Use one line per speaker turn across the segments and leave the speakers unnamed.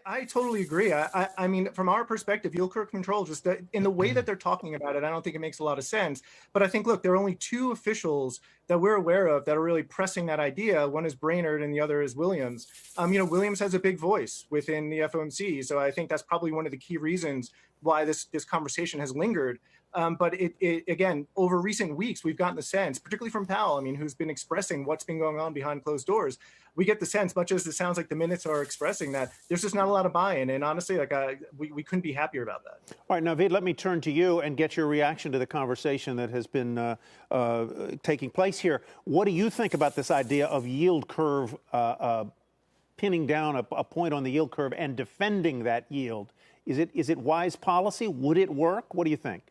I totally agree. I mean, from our perspective, yield curve control, just in the way that they're talking about it, I don't think it makes a lot of sense. But I think, look, there are only two officials that we're aware of that are really pressing that idea. One is Brainerd and the other is Williams. Williams has a big voice within the FOMC. So I think that's probably one of the key reasons why this conversation has lingered. But again, over recent weeks, we've gotten the sense, particularly from Powell, who's been expressing what's been going on behind closed doors. We get the sense, much as it sounds like the minutes are expressing, that there's just not a lot of buy-in. And honestly, we couldn't be happier about that.
All right, Naveed, let me turn to you and get your reaction to the conversation that has been taking place here. What do you think about this idea of yield curve, pinning down a point on the yield curve and defending that yield? Is it wise policy? Would it work? What do you think?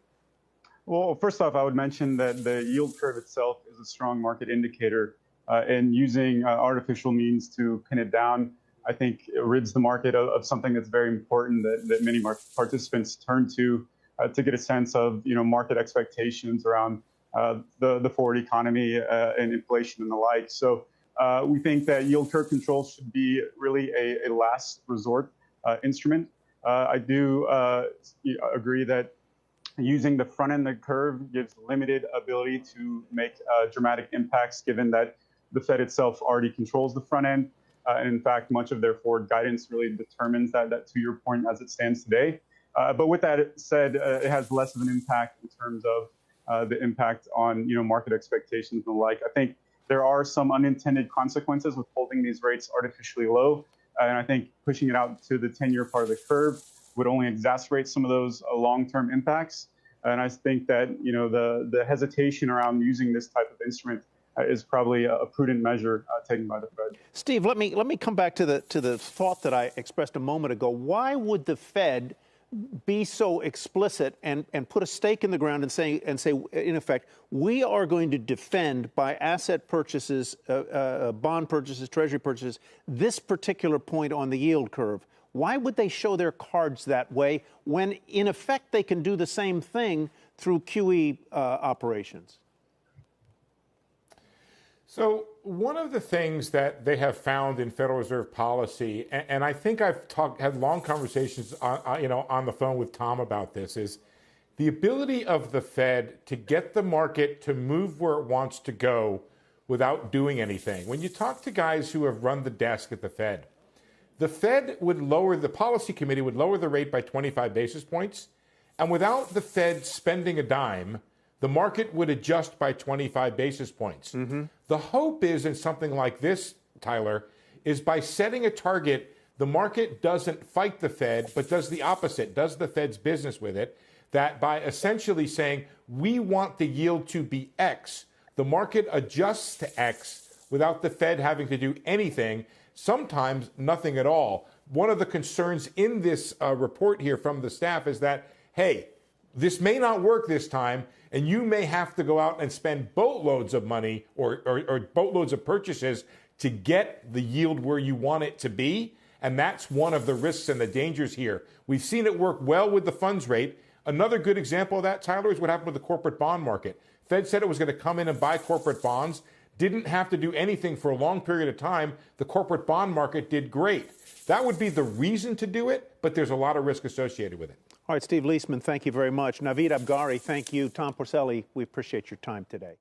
Well, first off, I would mention that the yield curve itself is a strong market indicator, and using artificial means to pin it down, I think it rids the market of something that's very important that many market participants turn to get a sense of market expectations around the forward economy and inflation and the like. So we think that yield curve control should be really a last resort instrument. I do agree that using the front end of the curve gives limited ability to make dramatic impacts, given that the Fed itself already controls the front end. And in fact, much of their forward guidance really determines that to your point as it stands today. But with that said, it has less of an impact in terms of the impact on market expectations and the like. I think there are some unintended consequences with holding these rates artificially low. And I think pushing it out to the 10-year part of the curve would only exacerbate some of those long-term impacts. And I think that the hesitation around using this type of instrument is probably a prudent measure taken by the Fed.
Steve, let me come back to the thought that I expressed a moment ago. Why would the Fed be so explicit and put a stake in the ground and say in effect, we are going to defend by asset purchases, bond purchases, treasury purchases, this particular point on the yield curve? Why would they show their cards that way when, in effect, they can do the same thing through QE operations?
So one of the things that they have found in Federal Reserve policy, and I think I've had long conversations on the phone with Tom about this, is the ability of the Fed to get the market to move where it wants to go without doing anything. When you talk to guys who have run the desk at the Fed would lower, the policy committee would lower the rate by 25 basis points, and without the Fed spending a dime, the market would adjust by 25 basis points. Mm-hmm. The hope is in something like this, Tyler, is by setting a target, the market doesn't fight the Fed, but does the opposite, does the Fed's business with it, that by essentially saying, we want the yield to be X, the market adjusts to X without the Fed having to do anything, sometimes nothing at all. One of the concerns in this report here from the staff is that, hey, this may not work this time, and you may have to go out and spend boatloads of money or boatloads of purchases to get the yield where you want it to be. And that's one of the risks and the dangers here. We've seen it work well with the funds rate. Another good example of that, Tyler, is what happened with the corporate bond market. Fed said it was going to come in and buy corporate bonds, didn't have to do anything for a long period of time. The corporate bond market did great. That would be the reason to do it, but there's a lot of risk associated with it.
All right, Steve Leisman, thank you very much. Naveed Abgari, thank you. Tom Porcelli, we appreciate your time today.